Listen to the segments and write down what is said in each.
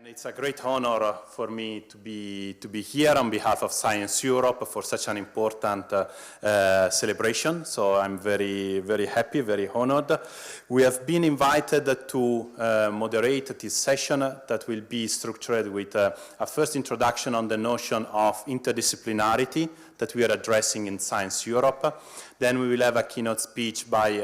It's a great honor for me to be here on behalf of Science Europe for such an important celebration. So I'm very, very happy, very honored. We have been invited to moderate this session that will be structured with a first introduction on the notion of interdisciplinarity that we are addressing in Science Europe. Then we will have a keynote speech by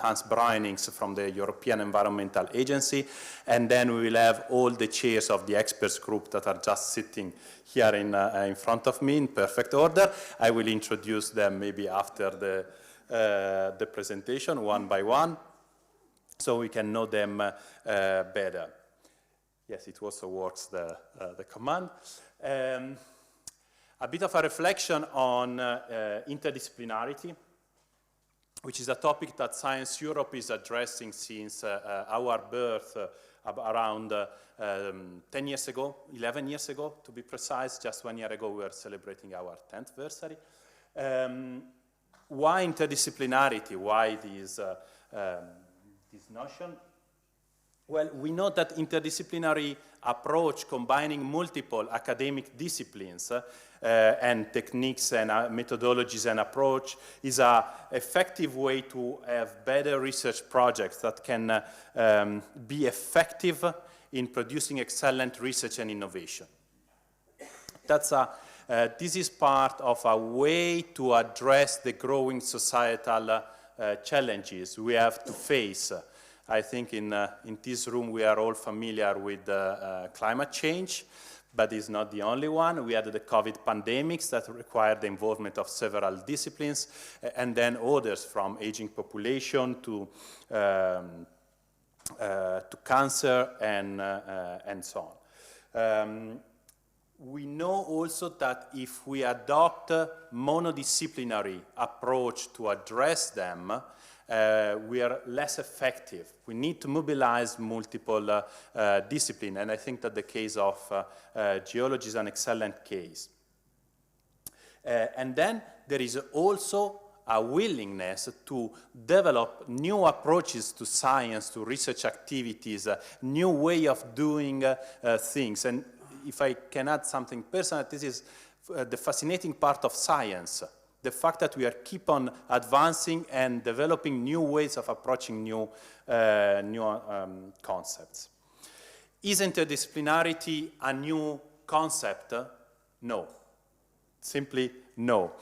Hans Bruynings from the European Environmental Agency, and then we will have all the chairs of the experts group that are just sitting here in front of me in perfect order. I will introduce them maybe after the presentation, one by one, so we can know them better. Yes, it also works, the command. A bit of a reflection on interdisciplinarity, which is a topic that Science Europe is addressing since our birth around 10 years ago, 11 years ago to be precise. Just 1 year ago we were celebrating our 10th anniversary. Why interdisciplinarity? Why this notion? Well, we know that interdisciplinary approach combining multiple academic disciplines and techniques and methodologies and approach is an effective way to have better research projects that can be effective in producing excellent research and innovation. This is part of a way to address the growing societal challenges we have to face. I think in this room we are all familiar with climate change, but it's not the only one. We had the COVID pandemics that required the involvement of several disciplines, and then others from aging population to cancer and so on. We know also that if we adopt a monodisciplinary approach to address them, we are less effective. We need to mobilize multiple disciplines, and I think that the case of geology is an excellent case. And then there is also a willingness to develop new approaches to science, to research activities, a new way of doing things. And if I can add something personal, this is the fascinating part of science. The fact that we are keep on advancing and developing new ways of approaching new concepts. Is interdisciplinarity a new concept? No. Simply no.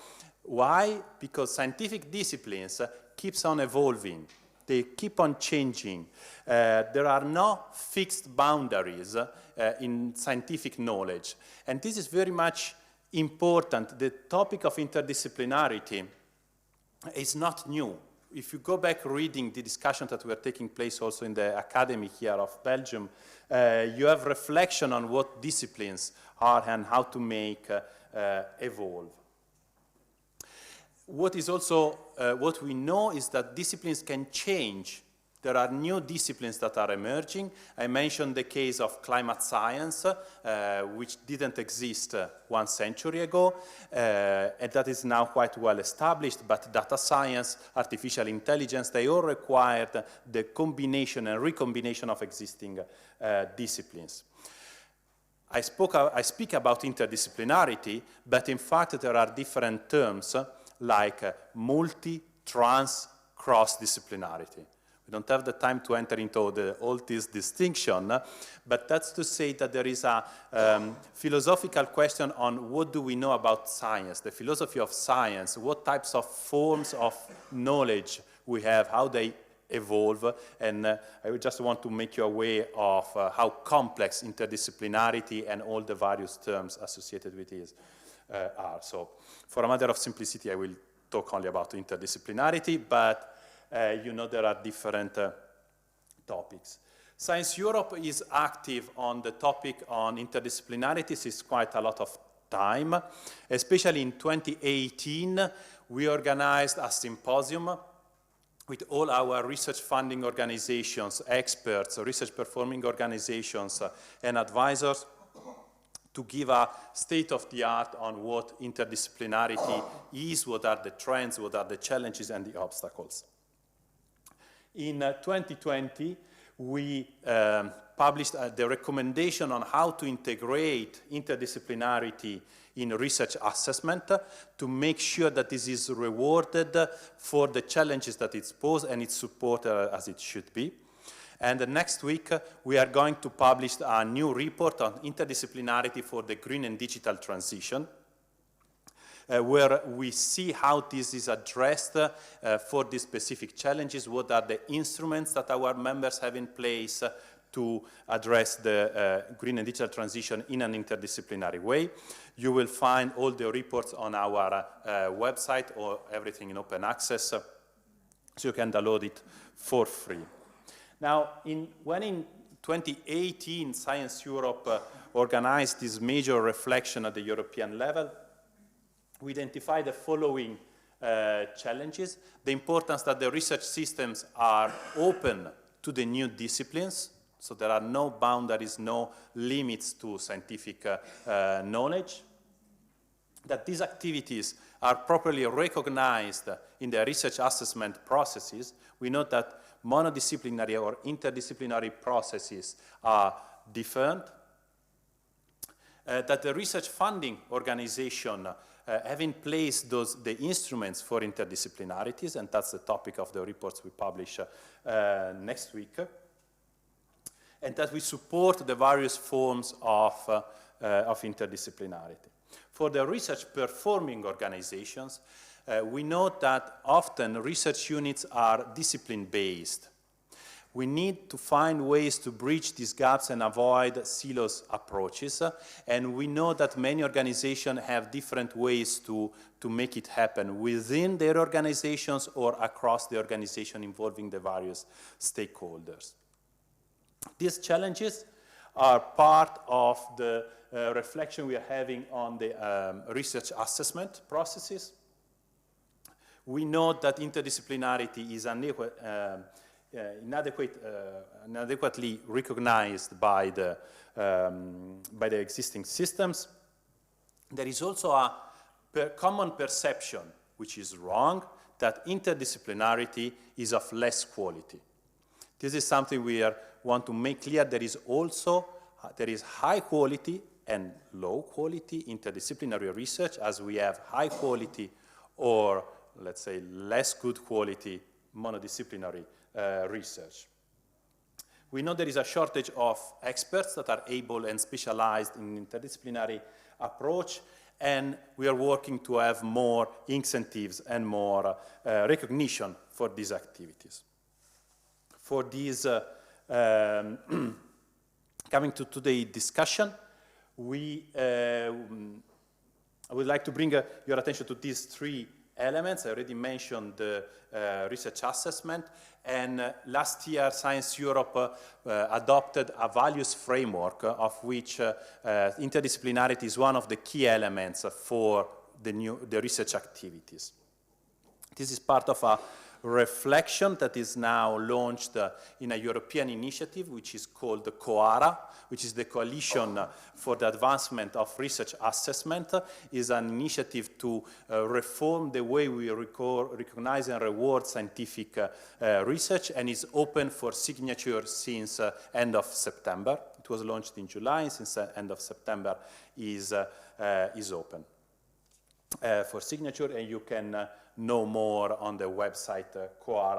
Why? Because scientific disciplines keeps on evolving. They keep on changing. There are no fixed boundaries in scientific knowledge. And this is very much important. The topic of interdisciplinarity is not new. If you go back reading the discussions that were taking place also in the academy here of Belgium, you have reflection on what disciplines are and how to make evolve. What is also, what we know is that disciplines can change. There are new disciplines that are emerging. I mentioned the case of climate science, which didn't exist 1 century ago, and that is now quite well established, but data science, artificial intelligence, they all required the combination and recombination of existing disciplines. I speak about interdisciplinarity, but in fact there are different terms like multi, trans, cross-disciplinarity. We don't have the time to enter into all this distinction, but that's to say that there is a philosophical question on what do we know about science, the philosophy of science, what types of forms of knowledge we have, how they evolve, and I would just want to make you aware of how complex interdisciplinarity and all the various terms associated with it are. So for a matter of simplicity, I will talk only about interdisciplinarity, but you know there are different topics. Science Europe is active on the topic on interdisciplinarity since quite a lot of time. Especially in 2018, we organized a symposium with all our research funding organizations, experts, research performing organizations, and advisors to give a state-of-the-art on what interdisciplinarity is, what are the trends, what are the challenges and the obstacles. In 2020, we published the recommendation on how to integrate interdisciplinarity in research assessment to make sure that this is rewarded for the challenges that it's posed and it's supported as it should be. And next week, we are going to publish a new report on interdisciplinarity for the green and digital transition, where we see how this is addressed for these specific challenges, what are the instruments that our members have in place to address the green and digital transition in an interdisciplinary way. You will find all the reports on our website, or everything in open access, so you can download it for free. Now, when in 2018 Science Europe organized this major reflection at the European level, we identified the following challenges: the importance that the research systems are open to the new disciplines, so there are no boundaries, no limits to scientific knowledge, that these activities are properly recognized in the research assessment processes. We know that monodisciplinary or interdisciplinary processes are different, that the research funding organization have in place the instruments for interdisciplinarities, and that's the topic of the reports we publish next week, and that we support the various forms of interdisciplinarity. For the research performing organizations, we know that often research units are discipline-based. We need to find ways to bridge these gaps and avoid silos approaches, and we know that many organizations have different ways to make it happen within their organizations or across the organization, involving the various stakeholders. These challenges are part of the reflection we are having on the research assessment processes. We know that interdisciplinarity is inadequately recognized by the existing systems. There is also a common perception, which is wrong, that interdisciplinarity is of less quality. This is something we want to make clear. There is high quality and low quality interdisciplinary research, as we have high quality, or let's say less good quality monodisciplinary research. We know there is a shortage of experts that are able and specialized in interdisciplinary approach, and we are working to have more incentives and more recognition for these activities. For these, coming to today's discussion, I would like to bring your attention to these three elements. I already mentioned the research assessment, and last year Science Europe adopted a values framework, of which interdisciplinarity is one of the key elements for the research activities. This is part of a reflection that is now launched in a European initiative, which is called the COARA, which is the Coalition for the Advancement of Research Assessment. Is an initiative to reform the way we recognize and reward scientific research, and is open for signature since end of September. It was launched in July, and since end of September is open for signature, and you can know more on the website coara.eu.